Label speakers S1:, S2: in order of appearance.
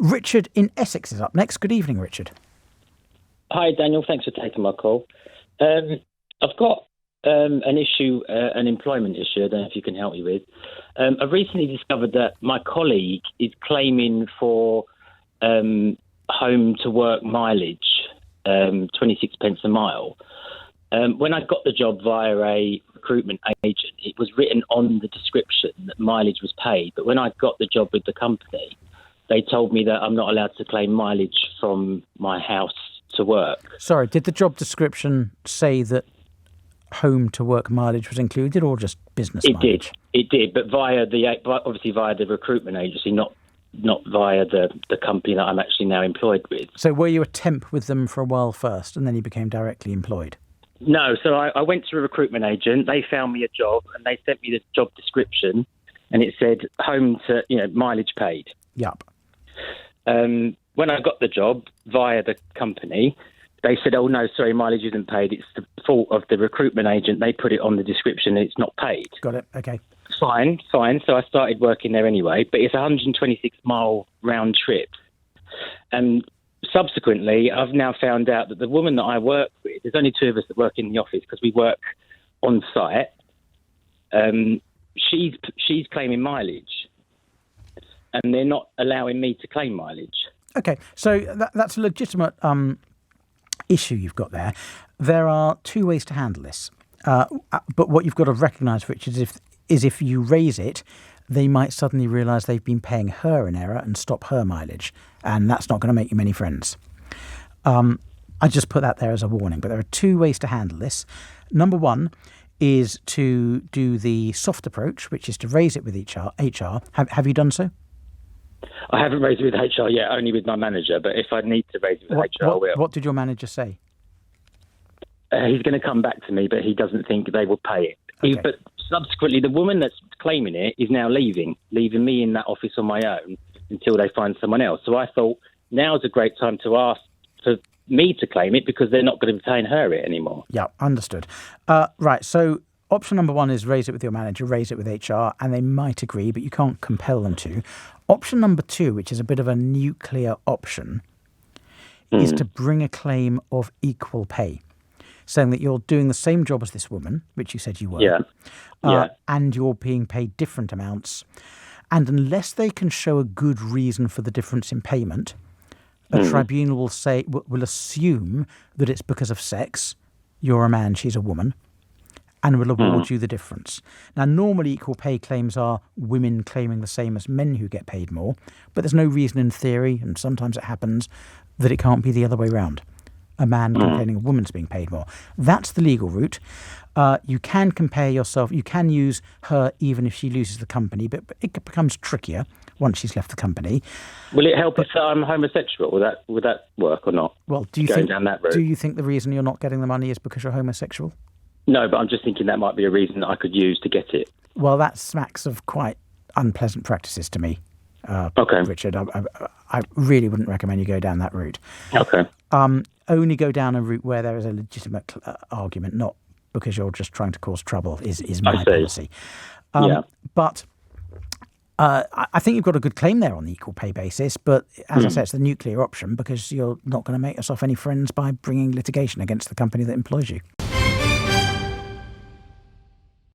S1: Richard in Essex is up next. Good evening, Richard.
S2: Hi, Daniel. Thanks for taking my call. I've got an issue, an employment issue. I don't know if you can help me with. I've recently discovered that my colleague is claiming for home to work mileage, 26 pence a mile. When I got the job via a recruitment agent, it was written on the description that mileage was paid. But when I got the job with the company, they told me that I'm not allowed to claim mileage from my house to work.
S1: Sorry, did the job description say that home to work mileage was included, or just business mileage?
S2: It did, but obviously via the recruitment agency, not via the company that I'm actually now employed with.
S1: So were you a temp with them for a while first, and then you became directly employed?
S2: No, so I went to a recruitment agent. They found me a job, and they sent me the job description, and it said home to mileage paid.
S1: Yup.
S2: When I got the job via the company, they said, "Oh no, sorry, mileage isn't paid. It's the fault of the recruitment agent. They put it on the description, and it's not paid."
S1: Got it. Okay.
S2: Fine. So I started working there anyway, but it's a 126-mile round trip. And subsequently, I've now found out that the woman that I work with, there's only two of us that work in the office because we work on site. She's claiming mileage, and they're not allowing me to claim mileage.
S1: Okay, so that's a legitimate issue you've got there. There are two ways to handle this. But what you've got to recognise, Richard, is if you raise it, they might suddenly realise they've been paying her in error and stop her mileage. And that's not going to make you many friends. I just put that there as a warning. But there are two ways to handle this. Number one is to do the soft approach, which is to raise it with HR. Have you done so?
S2: I haven't raised it with HR yet, only with my manager. But if I need to raise it with HR, I will.
S1: What did your manager say?
S2: He's going to come back to me, but he doesn't think they will pay it.
S1: Okay.
S2: But subsequently, the woman that's claiming it is now leaving me in that office on my own until they find someone else. So I thought now's a great time to ask for me to claim it because they're not going to be paying her it anymore.
S1: Yeah, understood. Right, so option number one is raise it with your manager, raise it with HR, and they might agree, but you can't compel them to. Option number two, which is a bit of a nuclear option, is to bring a claim of equal pay, saying that you're doing the same job as this woman, which you said you were, and you're being paid different amounts. And unless they can show a good reason for the difference in payment, a tribunal will assume that it's because of sex. You're a man, she's a woman, and will award you the difference. Now, normally equal pay claims are women claiming the same as men who get paid more, but there's no reason in theory, and sometimes it happens, that it can't be the other way round. A man complaining a woman's being paid more. That's the legal route. You can compare yourself. You can use her even if she loses the company, but it becomes trickier once she's left the company.
S2: Will it help if I'm homosexual? Would that work or not?
S1: Well, do you think the reason you're not getting the money is because you're homosexual?
S2: No, but I'm just thinking that might be a reason that I could use to get it.
S1: Well, that smacks of quite unpleasant practices to me.
S2: Okay.
S1: Richard, I really wouldn't recommend you go down that route.
S2: Okay.
S1: Only go down a route where there is a legitimate argument, not because you're just trying to cause trouble, is my policy. But I think you've got a good claim there on the equal pay basis, but as I say, it's the nuclear option because you're not going to make yourself any friends by bringing litigation against the company that employs you.